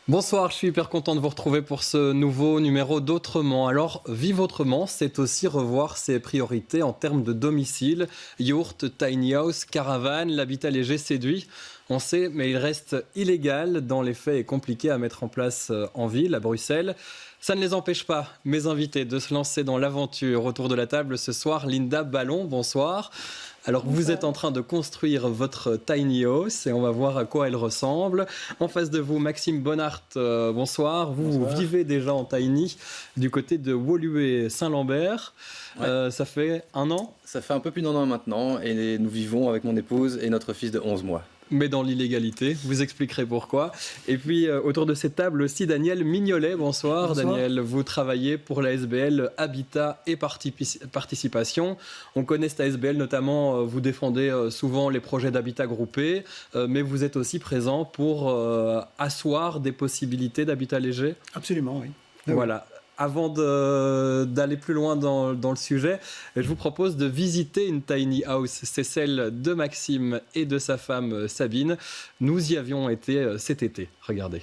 Bonsoir, je suis hyper content de vous retrouver pour ce nouveau numéro d'Autrement. Alors, vivre autrement, c'est aussi revoir ses priorités en termes de domicile. Yourte, tiny house, caravane, l'habitat léger séduit. On sait, mais il reste illégal dans les faits et compliqué à mettre en place en ville, à Bruxelles. Ça ne les empêche pas, mes invités, de se lancer dans l'aventure. Autour de la table ce soir, Linda Ballon, bonsoir. Alors, vous êtes en train de construire votre tiny house et on va voir à quoi elle ressemble. En face de vous, Maxime Bonnart, bonsoir. Vous vivez déjà en tiny du côté de Woluwe-Saint-Lambert. Ouais. Ça fait 1 an ? Ça fait un peu plus d'1 an maintenant et nous vivons avec mon épouse et notre fils de 11 mois. Mais dans l'illégalité, vous expliquerez pourquoi. Et puis, autour de cette table aussi, Daniel Mignolet, bonsoir. Bonsoir. Daniel, vous travaillez pour la SBL Habitat et Participation. On connaît cette SBL, notamment, vous défendez souvent les projets d'habitat groupé, mais vous êtes aussi présent pour asseoir des possibilités d'habitat léger. Absolument, oui. Voilà. Avant d'aller plus loin dans le sujet, je vous propose de visiter une tiny house. C'est celle de Maxime et de sa femme Sabine. Nous y avions été cet été. Regardez.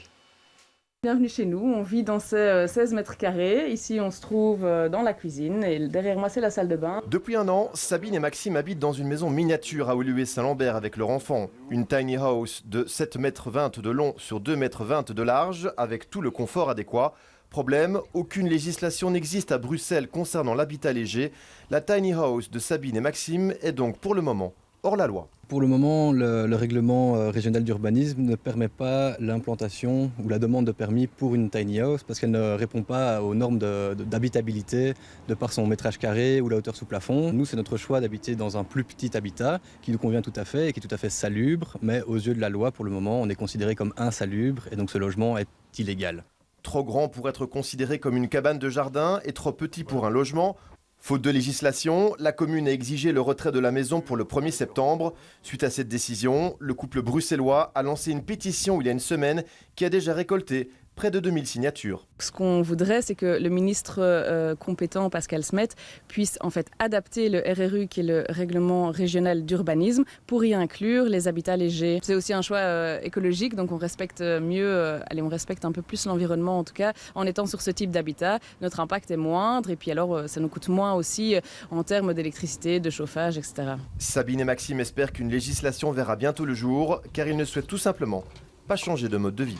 Bienvenue chez nous. On vit dans ces 16 mètres carrés. Ici, on se trouve dans la cuisine et derrière moi, c'est la salle de bain. Depuis 1 an, Sabine et Maxime habitent dans une maison miniature à Woluwe-Saint-Lambert avec leur enfant. Une tiny house de 7,20 m de long sur 2,20 m de large avec tout le confort adéquat. Problème, aucune législation n'existe à Bruxelles concernant l'habitat léger. La tiny house de Sabine et Maxime est donc pour le moment hors la loi. Pour le moment, le règlement régional d'urbanisme ne permet pas l'implantation ou la demande de permis pour une tiny house parce qu'elle ne répond pas aux normes d'habitabilité de par son métrage carré ou la hauteur sous plafond. Nous, c'est notre choix d'habiter dans un plus petit habitat qui nous convient tout à fait et qui est tout à fait salubre, mais aux yeux de la loi, pour le moment, on est considéré comme insalubre et donc ce logement est illégal. Trop grand pour être considéré comme une cabane de jardin et trop petit pour un logement. Faute de législation, la commune a exigé le retrait de la maison pour le 1er septembre. Suite à cette décision, le couple bruxellois a lancé une pétition il y a une semaine qui a déjà récolté près de 2000 signatures. Ce qu'on voudrait, c'est que le ministre compétent, Pascal Smet, puisse en fait adapter le RRU, qui est le règlement régional d'urbanisme, pour y inclure les habitats légers. C'est aussi un choix écologique, donc on respecte mieux, on respecte un peu plus l'environnement en tout cas, en étant sur ce type d'habitat. Notre impact est moindre et puis alors ça nous coûte moins aussi en termes d'électricité, de chauffage, etc. Sabine et Maxime espèrent qu'une législation verra bientôt le jour, car ils ne souhaitent tout simplement pas changer de mode de vie.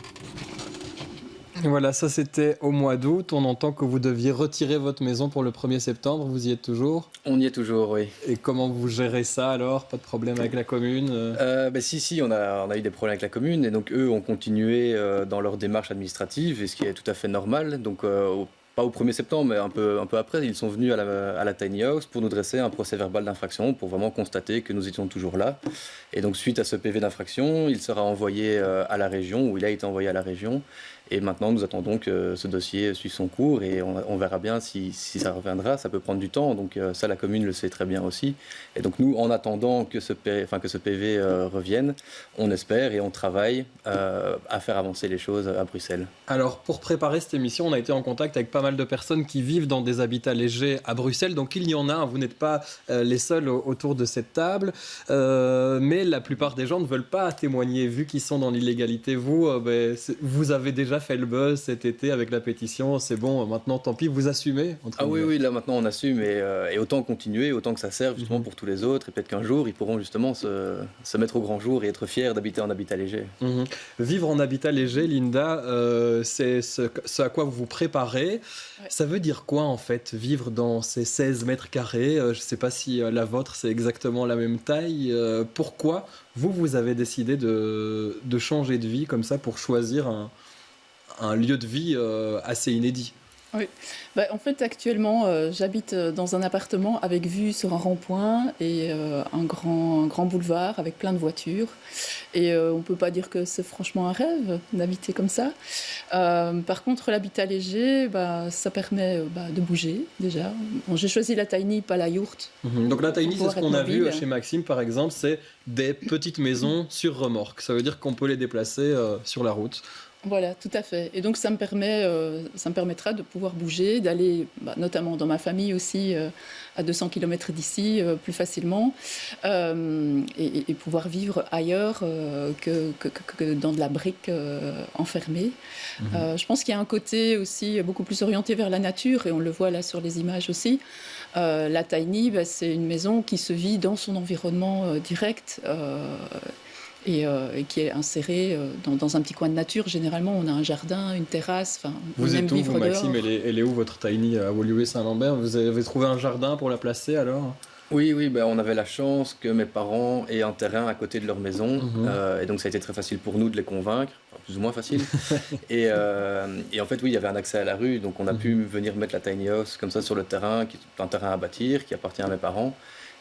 Voilà, ça c'était au mois d'août. On entend que vous deviez retirer votre maison pour le 1er septembre. Vous y êtes toujours ? On y est toujours, oui. Et comment vous gérez ça alors ? Pas de problème avec la commune ? Si, on a eu des problèmes avec la commune et donc eux ont continué dans leur démarche administrative, et ce qui est tout à fait normal. Donc pas au 1er septembre, mais un peu après, ils sont venus à la tiny house pour nous dresser un procès verbal d'infraction pour vraiment constater que nous étions toujours là. Et donc suite à ce PV d'infraction, il sera envoyé à la région, ou il a été envoyé à la région. Et maintenant, nous attendons que ce dossier suive son cours et on verra bien si ça reviendra. Ça peut prendre du temps, donc ça, la commune le sait très bien aussi. Et donc nous, en attendant que ce PV revienne, on espère et on travaille à faire avancer les choses à Bruxelles. Alors, pour préparer cette émission, on a été en contact avec pas mal de personnes qui vivent dans des habitats légers à Bruxelles. Donc il y en a, vous n'êtes pas les seuls autour de cette table. Mais la plupart des gens ne veulent pas témoigner, vu qu'ils sont dans l'illégalité. Vous avez déjà fait le buzz cet été avec la pétition, c'est bon, maintenant tant pis, vous assumez Oui, là maintenant on assume et autant continuer, autant que ça serve justement pour tous les autres, et peut-être qu'un jour ils pourront justement se mettre au grand jour et être fiers d'habiter en habitat léger. Vivre en habitat léger, Linda, c'est ce à quoi vous vous préparez. Ouais. Ça veut dire quoi en fait, vivre dans ces 16 mètres carrés ? Je ne sais pas si la vôtre c'est exactement la même taille. Pourquoi vous avez décidé de changer de vie comme ça pour choisir un lieu de vie assez inédit? Oui, en fait actuellement j'habite dans un appartement avec vue sur un rond-point et un grand boulevard avec plein de voitures, et on ne peut pas dire que c'est franchement un rêve d'habiter comme ça. Par contre l'habitat léger, ça permet de bouger déjà. Bon, j'ai choisi la tiny, pas la yourte. Donc la tiny, c'est ce qu'on a vu chez Maxime par exemple, c'est des petites maisons sur remorque. Ça veut dire qu'on peut les déplacer sur la route. Voilà, tout à fait. Et donc ça me permettra de pouvoir bouger, d'aller, notamment dans ma famille aussi, à 200 km d'ici, plus facilement, et pouvoir vivre ailleurs que dans de la brique enfermée. Je pense qu'il y a un côté aussi beaucoup plus orienté vers la nature, et on le voit là sur les images aussi. La tiny, c'est une maison qui se vit dans son environnement direct. Et qui est insérée dans un petit coin de nature. Généralement, on a un jardin, une terrasse. Vous êtes où, vous, Maxime? dehors. Elle est où, votre tiny à Woluwe-Saint-Lambert? Vous avez trouvé un jardin pour la placer, alors? Oui, on avait la chance que mes parents aient un terrain à côté de leur maison. Et donc, ça a été très facile pour nous de les convaincre. Enfin, plus ou moins facile. et en fait, oui, il y avait un accès à la rue. Donc, on a pu venir mettre la tiny house comme ça sur le terrain, qui est un terrain à bâtir, qui appartient à mes parents.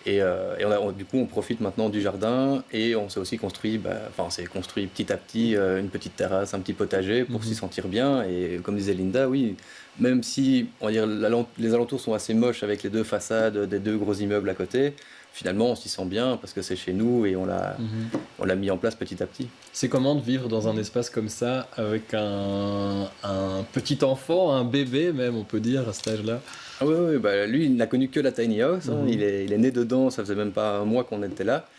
Et du coup, on profite maintenant du jardin, et on s'est aussi construit, c'est construit petit à petit une petite terrasse, un petit potager pour s'y sentir bien. Et comme disait Linda, oui, même si on va dire, les alentours sont assez moches avec les deux façades des deux gros immeubles à côté, finalement, on s'y sent bien parce que c'est chez nous et on l'a mis en place petit à petit. C'est comment de vivre dans un espace comme ça avec un petit enfant, un bébé même, on peut dire, à cet âge-là? Ah oui, lui, il n'a connu que la tiny house. Il est né dedans, ça faisait même pas un mois qu'on était là.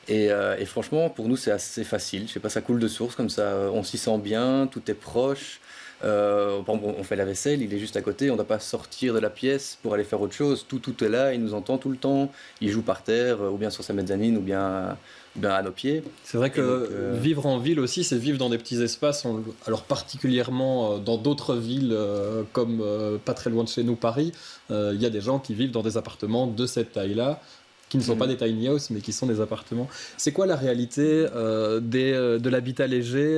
Et franchement, pour nous, c'est assez facile. Je sais pas, ça coule de source comme ça. On s'y sent bien, tout est proche. On fait la vaisselle, il est juste à côté. On ne doit pas sortir de la pièce pour aller faire autre chose. Tout est là, il nous entend tout le temps. Il joue par terre, ou bien sur sa mezzanine, ou bien à nos pieds. C'est vrai que vivre en ville aussi, c'est vivre dans des petits espaces. Alors particulièrement dans d'autres villes, comme pas très loin de chez nous, Paris, il y a des gens qui vivent dans des appartements de cette taille-là, qui ne sont pas des tiny house, mais qui sont des appartements. C'est quoi la réalité de l'habitat léger,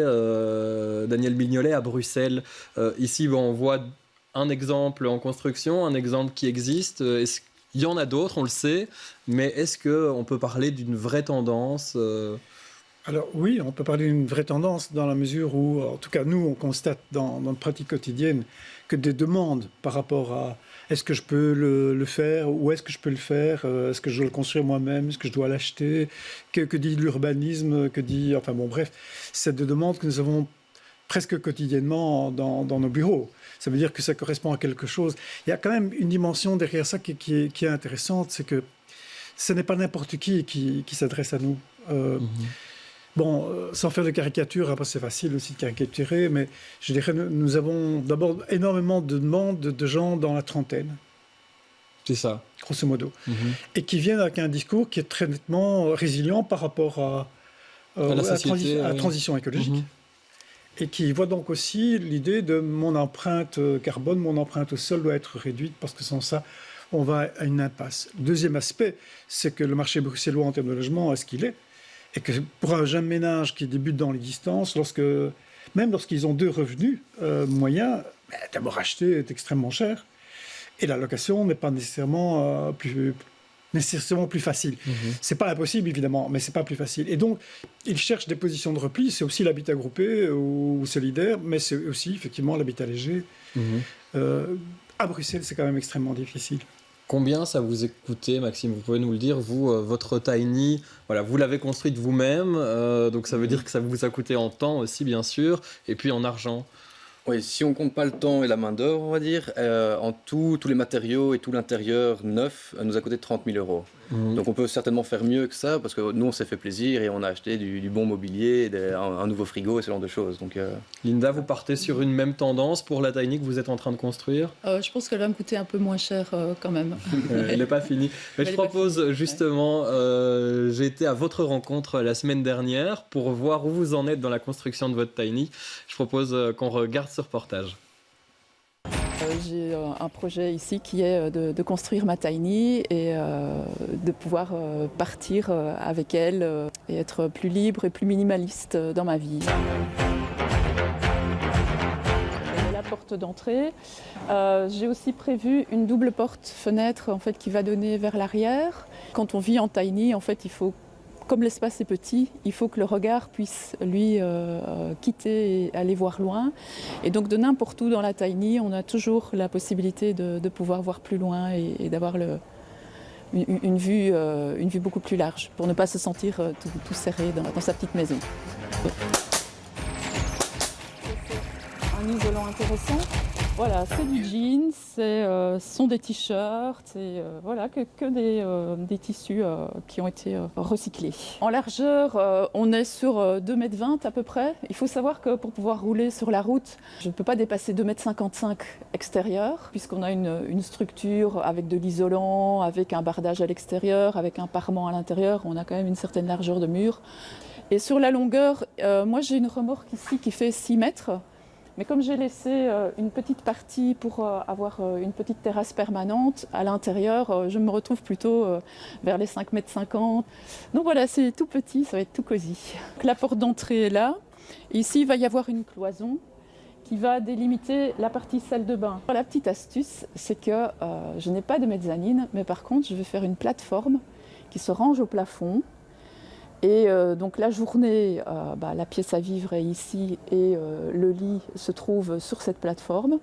Daniel Mignolet, à Bruxelles? Ici, on voit un exemple en construction, un exemple qui existe. Il y en a d'autres, on le sait, mais est-ce qu'on peut parler d'une vraie tendance Alors oui, on peut parler d'une vraie tendance dans la mesure où, en tout cas nous, on constate dans notre pratique quotidienne que des demandes par rapport à est-ce que je peux le faire, où est-ce que je peux le faire, est-ce que je dois le construire moi-même, est-ce que je dois l'acheter, que dit l'urbanisme, bref, c'est des demandes que nous avons presque quotidiennement dans nos bureaux. Ça veut dire que ça correspond à quelque chose. Il y a quand même une dimension derrière ça qui est intéressante, c'est que ce n'est pas n'importe qui s'adresse à nous. Sans faire de caricature, après c'est facile aussi de caricaturer, mais je dirais nous avons d'abord énormément de demandes de gens dans la trentaine. C'est ça. Grosso modo. Et qui viennent avec un discours qui est très nettement résilient par rapport à la transition écologique. Et qui voit donc aussi l'idée de mon empreinte carbone, mon empreinte au sol doit être réduite parce que sans ça, on va à une impasse. Deuxième aspect, c'est que le marché bruxellois en termes de logement est ce qu'il est. Et que pour un jeune ménage qui débute dans l'existence, même lorsqu'ils ont 2 revenus moyens, d'abord acheter est extrêmement cher. Et la location n'est pas nécessairement plus facile. C'est pas impossible, évidemment, mais c'est pas plus facile. Et donc, ils cherchent des positions de repli. C'est aussi l'habitat groupé ou solidaire, mais c'est aussi, effectivement, l'habitat léger. À Bruxelles, c'est quand même extrêmement difficile. Combien ça vous a coûté, Maxime? Vous pouvez nous le dire, vous, votre tiny, vous l'avez construite vous-même, donc ça veut dire que ça vous a coûté en temps aussi, bien sûr, et puis en argent. Oui, si on compte pas le temps et la main d'œuvre, on va dire, en tout, tous les matériaux et tout l'intérieur neuf nous a coûté 30 000 €. Donc on peut certainement faire mieux que ça, parce que nous, on s'est fait plaisir et on a acheté du bon mobilier, un nouveau frigo et ce genre de choses. Donc, Linda, vous partez sur une même tendance pour la tiny que vous êtes en train de construire? Je pense qu'elle va me coûter un peu moins cher quand même. Elle n'est pas finie. Mais je propose justement, j'ai été à votre rencontre la semaine dernière pour voir où vous en êtes dans la construction de votre tiny. Je propose qu'on regarde ce reportage. J'ai un projet ici qui est de construire ma tiny et de pouvoir partir avec elle et être plus libre et plus minimaliste dans ma vie. La porte d'entrée. J'ai aussi prévu une double porte-fenêtre en fait, qui va donner vers l'arrière. Quand on vit en tiny, en fait, il faut, comme l'espace est petit, il faut que le regard puisse, lui, quitter et aller voir loin. Et donc, de n'importe où dans la tiny, on a toujours la possibilité de pouvoir voir plus loin et d'avoir une vue beaucoup plus large, pour ne pas se sentir tout serré dans sa petite maison. un isolant intéressant. Voilà, c'est du jean, ce sont des t-shirts, et voilà, que des tissus qui ont été recyclés. En largeur, on est sur 2,20 m à peu près. Il faut savoir que pour pouvoir rouler sur la route, je ne peux pas dépasser 2,55 m extérieur, puisqu'on a une structure avec de l'isolant, avec un bardage à l'extérieur, avec un parement à l'intérieur. On a quand même une certaine largeur de mur. Et sur la longueur, moi j'ai une remorque ici qui fait 6 mètres. Mais comme j'ai laissé une petite partie pour avoir une petite terrasse permanente, à l'intérieur, je me retrouve plutôt vers les 5,50 m. Donc voilà, c'est tout petit, ça va être tout cosy. Donc, la porte d'entrée est là. Et ici, il va y avoir une cloison qui va délimiter la partie salle de bain. La petite astuce, c'est que je n'ai pas de mezzanine, mais par contre, je vais faire une plateforme qui se range au plafond. Et donc la journée, la pièce à vivre est ici et le lit se trouve sur cette plateforme.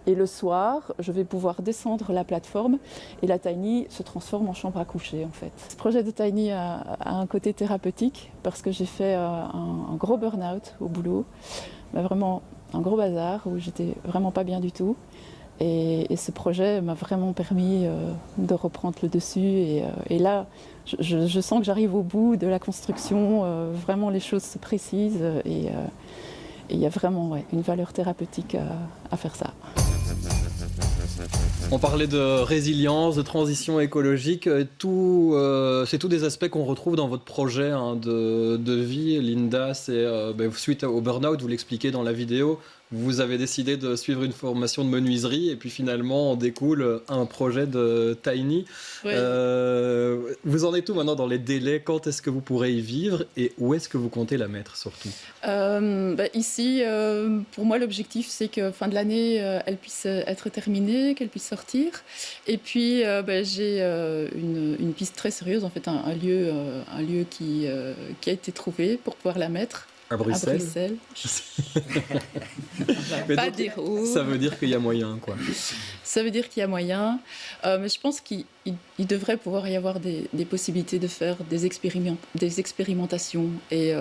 Et le soir, je vais pouvoir descendre la plateforme et la tiny se transforme en chambre à coucher en fait. Ce projet de tiny a un côté thérapeutique parce que j'ai fait un gros burn-out au boulot, vraiment un gros bazar où j'étais vraiment pas bien du tout. Et ce projet m'a vraiment permis de reprendre le dessus. Et là, je sens que j'arrive au bout de la construction. Vraiment, les choses se précisent. Et il y a vraiment une valeur thérapeutique à faire ça. On parlait de résilience, de transition écologique. C'est tous des aspects qu'on retrouve dans votre projet de vie. Linda, c'est suite au burn-out, vous l'expliquez dans la vidéo, vous avez décidé de suivre une formation de menuiserie et puis finalement en découle un projet de tiny. Oui. Vous en êtes où maintenant dans les délais? Quand est-ce que vous pourrez y vivre et où est-ce que vous comptez la mettre surtout? Ici, pour moi, l'objectif, c'est que fin de l'année, elle puisse être terminée, qu'elle puisse sortir. Et puis, j'ai une piste très sérieuse, en fait, un lieu qui a été trouvé pour pouvoir la mettre. À Bruxelles. Pas dire où. Ça veut dire qu'il y a moyen, quoi. Ça veut dire qu'il y a moyen. Mais je pense qu'il devrait pouvoir y avoir des possibilités de faire des expérimentations et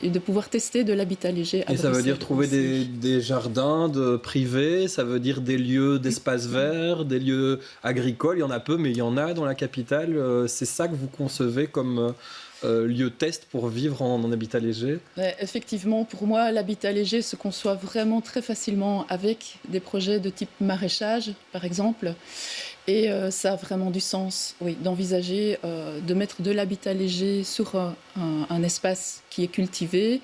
de pouvoir tester de l'habitat léger à Bruxelles. Et ça veut dire trouver des jardins privés, ça veut dire des lieux d'espace vert, des lieux agricoles. Il y en a peu, mais il y en a dans la capitale. C'est ça que vous concevez comme... lieu test pour vivre en habitat léger? Effectivement, pour moi, l'habitat léger se conçoit vraiment très facilement avec des projets de type maraîchage, par exemple. Et ça a vraiment du sens, oui, d'envisager de mettre de l'habitat léger sur un espace qui est cultivé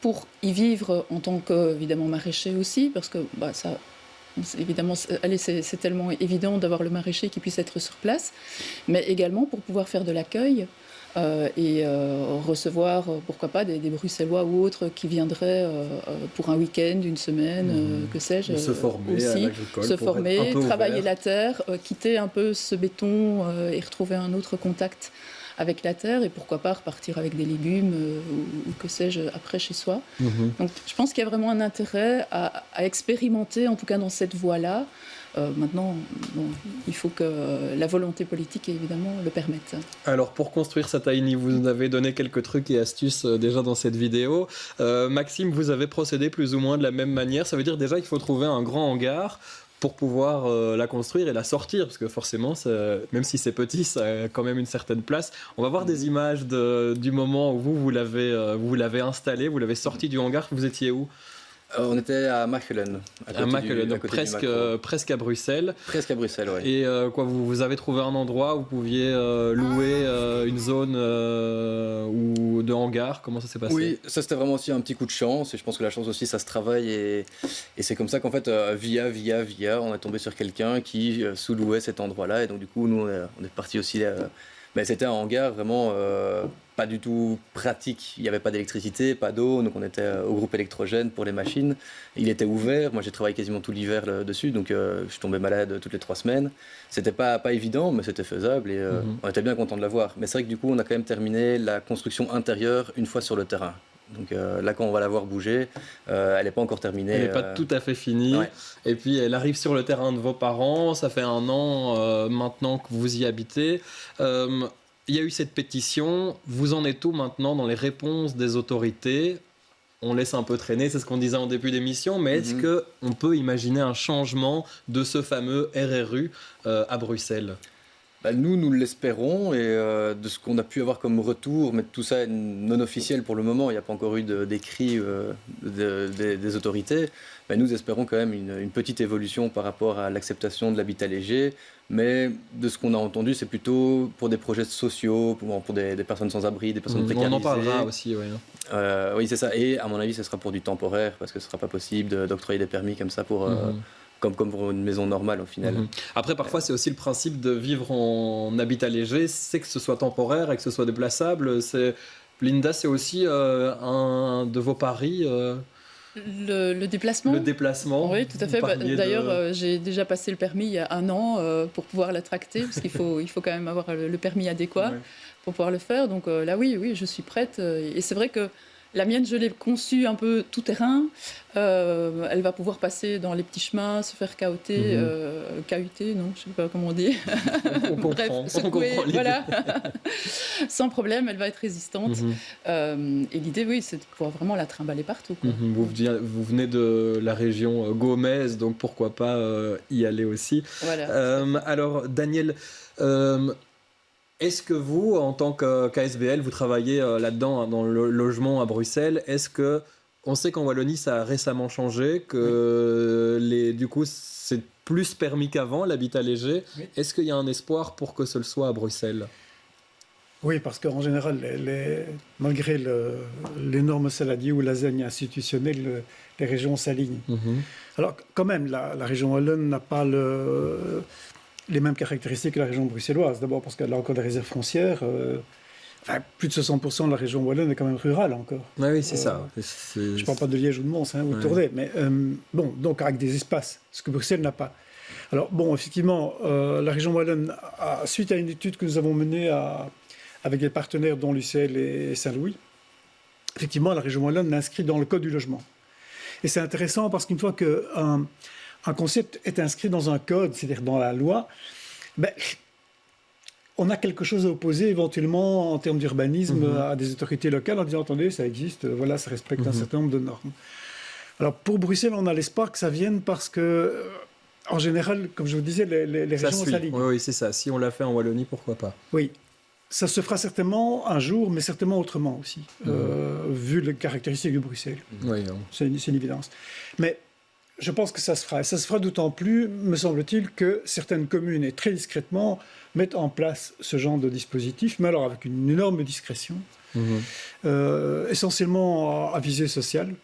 pour y vivre en tant qu'évidemment maraîcher aussi, parce que ça... Évidemment, c'est tellement évident d'avoir le maraîcher qui puisse être sur place, mais également pour pouvoir faire de l'accueil et recevoir, pourquoi pas, des Bruxellois ou autres qui viendraient pour un week-end, une semaine, que sais-je. Se former aussi, à l'agricole. Se former, travailler la terre, quitter un peu ce béton et retrouver un autre contact avec la terre, et pourquoi pas repartir avec des légumes ou que sais-je après chez soi. Donc je pense qu'il y a vraiment un intérêt à expérimenter, en tout cas dans cette voie-là. Maintenant, il faut que la volonté politique évidemment le permette. Alors pour construire sa tiny, vous nous avez donné quelques trucs et astuces déjà dans cette vidéo. Maxime, vous avez procédé plus ou moins de la même manière. Ça veut dire déjà qu'il faut trouver un grand hangar pour pouvoir la construire et la sortir, parce que forcément, même si c'est petit, ça a quand même une certaine place. On va voir des images du moment où vous l'avez installé, vous l'avez sorti du hangar. Vous étiez où? On était à Machelen. À Machelen, donc presque à Bruxelles. Presque à Bruxelles, oui. Et vous avez trouvé un endroit où vous pouviez louer une zone ou de hangar. Comment ça s'est passé? Oui, ça c'était vraiment aussi un petit coup de chance. Et je pense que la chance aussi, ça se travaille. Et c'est comme ça qu'en fait, via, on est tombé sur quelqu'un qui sous-louait cet endroit-là. Et donc du coup, nous, on est partis aussi... Mais c'était un hangar vraiment pas du tout pratique. Il n'y avait pas d'électricité, pas d'eau, donc on était au groupe électrogène pour les machines. Il était ouvert, moi j'ai travaillé quasiment tout l'hiver dessus, donc je tombais malade toutes les 3 semaines. C'était pas évident, mais c'était faisable et on était bien content de l'avoir. Mais c'est vrai que du coup on a quand même terminé la construction intérieure une fois sur le terrain. Donc là, quand on va la voir bouger, elle n'est pas encore terminée. Elle n'est pas tout à fait finie. Ouais. Et puis, elle arrive sur le terrain de vos parents. Ça fait 1 an maintenant que vous y habitez. Il y a eu cette pétition. Vous en êtes où maintenant dans les réponses des autorités? on laisse un peu traîner, c'est ce qu'on disait en début d'émission, mais est-ce qu'on peut imaginer un changement de ce fameux RRU à Bruxelles ? Nous l'espérons, et de ce qu'on a pu avoir comme retour, mais tout ça est non officiel pour le moment, il n'y a pas encore eu d'écrit des autorités. Nous espérons quand même une petite évolution par rapport à l'acceptation de l'habitat léger, mais de ce qu'on a entendu, c'est plutôt pour des projets sociaux, pour des personnes sans abri, des personnes précarisées. On en parlera aussi, oui. Oui, c'est ça, et à mon avis, ce sera pour du temporaire, parce que ce ne sera pas possible d'octroyer des permis comme ça pour... Comme pour une maison normale au final. Après, parfois, c'est aussi le principe de vivre en habitat léger, c'est que ce soit temporaire et que ce soit déplaçable. Linda, c'est aussi un de vos paris le déplacement. Le déplacement. Oui, tout à fait. D'ailleurs, j'ai déjà passé le permis il y a 1 an pour pouvoir la tracter, parce qu'il faut quand même avoir le permis adéquat pour pouvoir le faire. Donc là, oui, je suis prête. Et c'est vrai que la mienne, je l'ai conçue un peu tout terrain. Elle va pouvoir passer dans les petits chemins, se faire cahuter, non, je ne sais pas comment on dit. On comprend, secouer, voilà. Sans problème, elle va être résistante. Et l'idée, oui, c'est de pouvoir vraiment la trimballer partout. Vous venez de la région gaumaise, donc pourquoi pas y aller aussi. Voilà. Alors, Daniel... est-ce que vous, en tant qu'ASBL, vous travaillez là-dedans, dans le logement à Bruxelles? Est-ce que, on sait qu'en Wallonie, ça a récemment changé, que du coup, c'est plus permis qu'avant, l'habitat léger. Oui. Est-ce qu'il y a un espoir pour que ce le soit à Bruxelles? Oui, parce qu'en général, malgré l'énorme saladier ou la lasagna institutionnelle, les régions s'alignent. Alors, quand même, la région wallonne n'a pas les mêmes caractéristiques que la région bruxelloise. D'abord parce qu'elle a encore des réserves foncières. Plus de 60% de la région wallonne est quand même rurale encore. Oui, c'est ça. Je ne parle pas de Liège ou de Mons ou de Tournai, mais donc avec des espaces, ce que Bruxelles n'a pas. Alors effectivement, la région wallonne, suite à une étude que nous avons menée avec des partenaires dont l'UCL et Saint-Louis, effectivement, la région wallonne l'inscrit dans le code du logement. Et c'est intéressant parce qu'une fois qu'un concept est inscrit dans un code, c'est-à-dire dans la loi, on a quelque chose à opposer éventuellement en termes d'urbanisme à des autorités locales en disant « Attendez, ça existe, voilà, ça respecte un certain nombre de normes ». Alors pour Bruxelles, on a l'espoir que ça vienne parce que, en général, comme je vous disais, les régions s'alignent. Oui, c'est ça. Si on l'a fait en Wallonie, pourquoi pas? Oui. Ça se fera certainement un jour, mais certainement autrement aussi, vu les caractéristiques de Bruxelles. Oui, c'est une évidence. Mais je pense que ça se fera. Et ça se fera d'autant plus, me semble-t-il, que certaines communes, et très discrètement, mettent en place ce genre de dispositif, mais alors avec une énorme discrétion, essentiellement à visée sociale.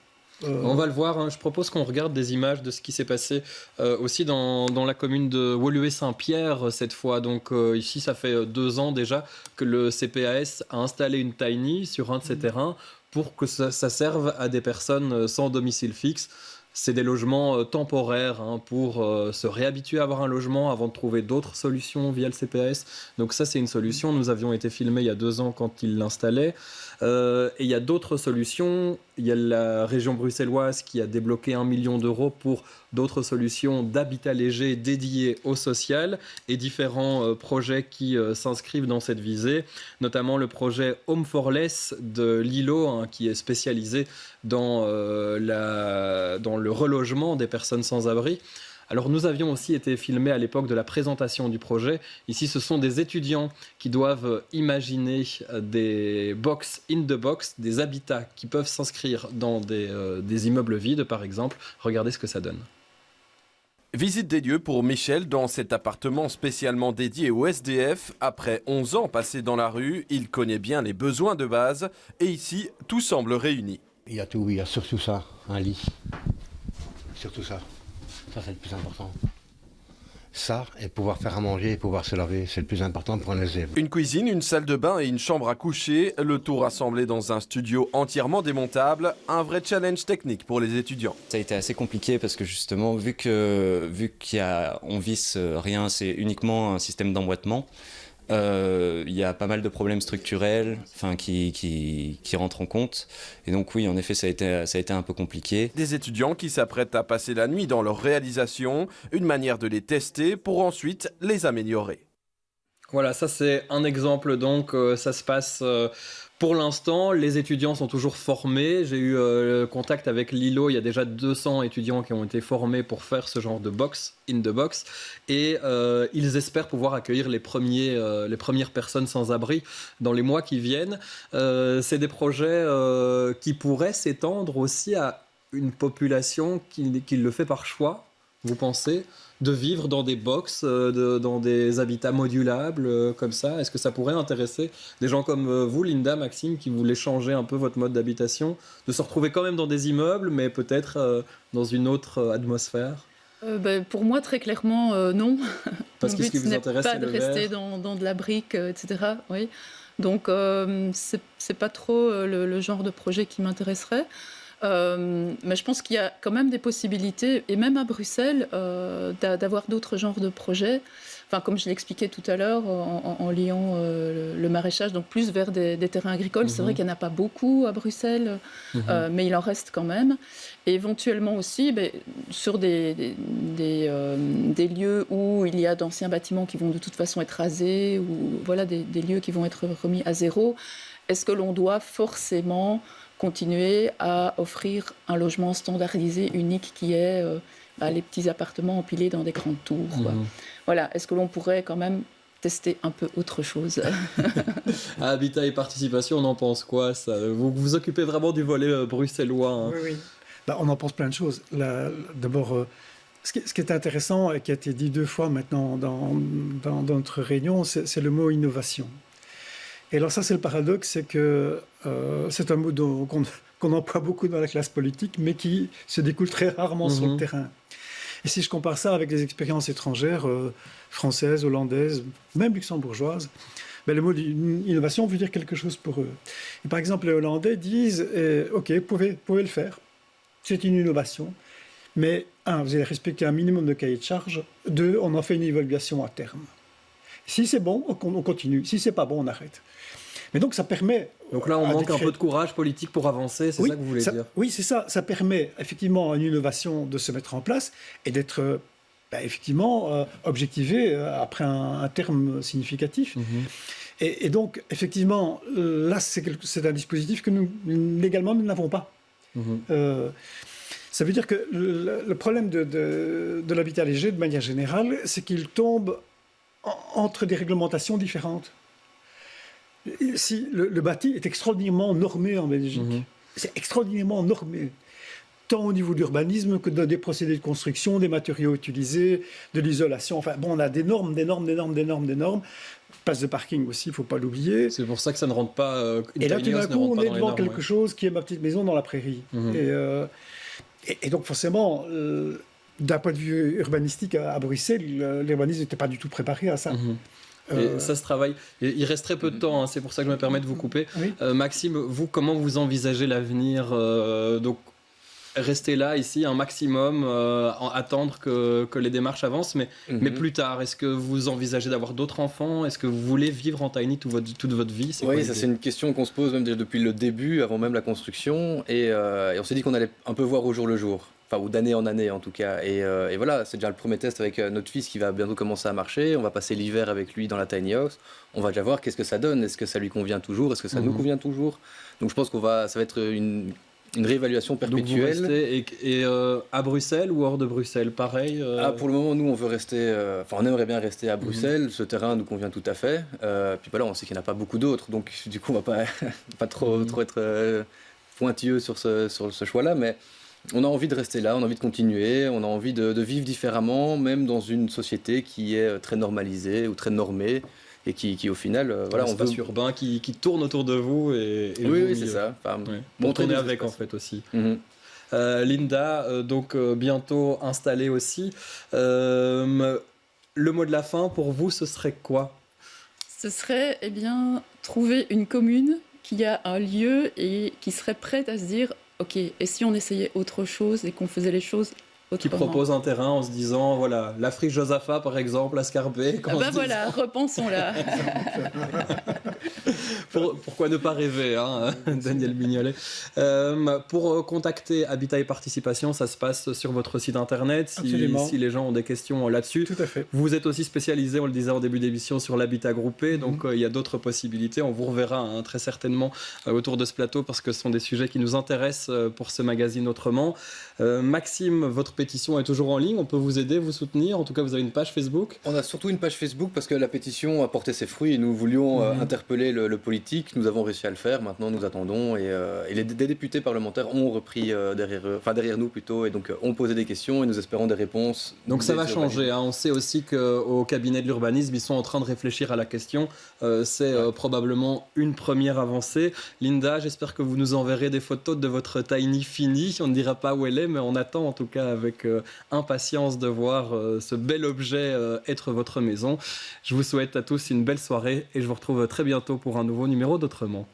On va le voir, je propose qu'on regarde des images de ce qui s'est passé aussi dans la commune de Woluwe-Saint-Pierre cette fois. Donc ici, ça fait 2 ans déjà que le CPAS a installé une tiny sur un de ses terrains pour que ça serve à des personnes sans domicile fixe. C'est des logements temporaires pour se réhabituer à avoir un logement avant de trouver d'autres solutions via le CPAS. Donc ça, c'est une solution. Nous avions été filmés il y a 2 ans quand ils l'installaient. Et il y a d'autres solutions. Il y a la région bruxelloise qui a débloqué 1 million d'euros pour d'autres solutions d'habitat léger dédiées au social et différents projets qui s'inscrivent dans cette visée, notamment le projet Home for Less de Lilo, qui est spécialisé dans le relogement des personnes sans abri. Alors nous avions aussi été filmés à l'époque de la présentation du projet. Ici, ce sont des étudiants qui doivent imaginer des box in the box, des habitats qui peuvent s'inscrire dans des immeubles vides, par exemple. Regardez ce que ça donne. Visite des lieux pour Michel dans cet appartement spécialement dédié au SDF. Après 11 ans passés dans la rue, il connaît bien les besoins de base et ici, tout semble réuni. Il y a tout, il y a surtout ça, un lit. Surtout ça. Ça, c'est le plus important. Ça, et pouvoir faire à manger et pouvoir se laver, c'est le plus important pour un SDF. Une cuisine, une salle de bain et une chambre à coucher, le tout rassemblé dans un studio entièrement démontable, un vrai challenge technique pour les étudiants. Ça a été assez compliqué parce que justement, vu qu'on visse rien, c'est uniquement un système d'emboîtement. Il y a pas mal de problèmes structurels qui rentrent en compte. Et donc oui, en effet, ça a été un peu compliqué. Des étudiants qui s'apprêtent à passer la nuit dans leur réalisation, une manière de les tester pour ensuite les améliorer. Voilà, ça c'est un exemple, donc ça se passe pour l'instant, les étudiants sont toujours formés. J'ai eu contact avec Lilo, il y a déjà 200 étudiants qui ont été formés pour faire ce genre de box, in the box, et ils espèrent pouvoir accueillir les premières personnes sans abri dans les mois qui viennent. C'est des projets qui pourraient s'étendre aussi à une population qui le fait par choix, vous pensez ? De vivre dans des box, dans des habitats modulables comme ça. Est-ce que ça pourrait intéresser des gens comme vous, Linda, Maxime, qui voulaient changer un peu votre mode d'habitation, de se retrouver quand même dans des immeubles, mais peut-être dans une autre atmosphère? Pour moi, très clairement, non. Parce que ce qui vous intéresse, c'est le verre. Pas de rester dans de la brique, etc. Oui. Donc, c'est pas trop le genre de projet qui m'intéresserait. Mais je pense qu'il y a quand même des possibilités, et même à Bruxelles, d'avoir d'autres genres de projets. Enfin, comme je l'expliquais tout à l'heure, en liant le maraîchage, donc plus vers des terrains agricoles. C'est vrai qu'il n'y en a pas beaucoup à Bruxelles, mais il en reste quand même. Et éventuellement aussi, sur des lieux où il y a d'anciens bâtiments qui vont de toute façon être rasés, ou voilà, des lieux qui vont être remis à zéro, est-ce que l'on doit forcément continuer à offrir un logement standardisé, unique, qui est les petits appartements empilés dans des grandes tours. Voilà. Est-ce que l'on pourrait quand même tester un peu autre chose? Habitat et participation, on en pense quoi, ça? Vous vous occupez vraiment du volet bruxellois, hein. Oui. On en pense plein de choses. D'abord, ce qui est intéressant et qui a été dit 2 fois maintenant dans notre réunion, c'est le mot innovation. Et alors ça, c'est le paradoxe, c'est que c'est un mot qu'on emploie beaucoup dans la classe politique, mais qui se découle très rarement sur le terrain. Et si je compare ça avec des expériences étrangères, françaises, hollandaises, même luxembourgeoises, le mot innovation veut dire quelque chose pour eux. Et par exemple, les Hollandais disent OK, vous pouvez le faire, c'est une innovation, mais 1, vous allez respecter un minimum de cahier de charge, 2, on en fait une évaluation à terme. Si c'est bon, on continue. Si c'est pas bon, on arrête. Mais donc ça permet... Donc là, on manque un peu de courage politique pour avancer, c'est ça que vous voulez dire? Oui, c'est ça. Ça permet effectivement à une innovation de se mettre en place et d'être effectivement objectivée après un terme significatif. Et donc, effectivement, là, c'est un dispositif que légalement, nous n'avons pas. Ça veut dire que le problème de l'habitat léger, de manière générale, c'est qu'il tombe entre des réglementations différentes. Si le bâti est extraordinairement normé en Belgique, c'est extraordinairement normé, tant au niveau de l'urbanisme que des procédés de construction, des matériaux utilisés, de l'isolation. Enfin, on a des normes. Place de parking aussi, il ne faut pas l'oublier. C'est pour ça que ça ne rentre pas. Et là, tout d'un coup, on est devant quelque chose qui est ma petite maison dans la prairie. Et donc, forcément, d'un point de vue urbanistique à Bruxelles, l'urbanisme n'était pas du tout préparé à ça. Et ça se travaille. Et il reste très peu de temps, hein, c'est pour ça que je me permets de vous couper. Oui. Maxime, vous, comment vous envisagez l'avenir? Donc, rester là, ici, un maximum, attendre que les démarches avancent, mais plus tard, est-ce que vous envisagez d'avoir d'autres enfants? Est-ce que vous voulez vivre en tiny toute votre vie? Oui, ça c'est une question qu'on se pose même déjà depuis le début, avant même la construction, et on s'est dit qu'on allait un peu voir au jour le jour. Enfin, ou d'année en année en tout cas. Et voilà, c'est déjà le premier test avec notre fils qui va bientôt commencer à marcher. On va passer l'hiver avec lui dans la tiny house. On va déjà voir qu'est-ce que ça donne. Est-ce que ça lui convient toujours? Est-ce que ça nous convient toujours? Donc je pense ça va être une réévaluation perpétuelle. Donc vous restez à Bruxelles ou hors de Bruxelles? Pareil pour le moment, nous, on veut rester... on aimerait bien rester à Bruxelles. Ce terrain nous convient tout à fait. Puis voilà, on sait qu'il n'y en a pas beaucoup d'autres. Donc du coup, on ne va pas trop être pointilleux sur ce choix-là. Mais... on a envie de rester là, on a envie de continuer, on a envie de vivre différemment, même dans une société qui est très normalisée ou très normée et qui au final, un espace urbain qui tourne autour de vous et oui, c'est ça. Enfin, bon, tourner avec en fait aussi. Linda, donc bientôt installée aussi. Le mot de la fin pour vous, ce serait quoi? Ce serait trouver une commune qui a un lieu et qui serait prête à se dire OK, et si on essayait autre chose et qu'on faisait les choses autrement? Qui propose un terrain en se disant, voilà, la friche Josaphat par exemple, à Scarbeck. Voilà, repensons-la. Pourquoi ne pas rêver, hein, Daniel Mignolet. Pour contacter Habitat et Participation, ça se passe sur votre site internet, si les gens ont des questions là-dessus. Tout à fait. Vous êtes aussi spécialisé, on le disait en début d'émission, sur l'habitat groupé, donc il y a d'autres possibilités. On vous reverra très certainement autour de ce plateau parce que ce sont des sujets qui nous intéressent pour ce magazine Autrement. Maxime, votre pétition est toujours en ligne, on peut vous aider, vous soutenir, en tout cas vous avez une page Facebook? On a surtout une page Facebook parce que la pétition a porté ses fruits et nous voulions interpeller le politique, nous avons réussi à le faire, maintenant nous attendons et des députés parlementaires ont repris derrière nous plutôt et donc ont posé des questions et nous espérons des réponses. Donc ça va changer, hein. On sait aussi qu'au cabinet de l'urbanisme ils sont en train de réfléchir à la question, c'est probablement une première avancée. Linda, j'espère que vous nous enverrez des photos de votre tiny fini, on ne dira pas où elle est mais on attend en tout cas avec impatience de voir ce bel objet être votre maison. Je vous souhaite à tous une belle soirée et je vous retrouve très bientôt pour un nouveau numéro d'Autrement.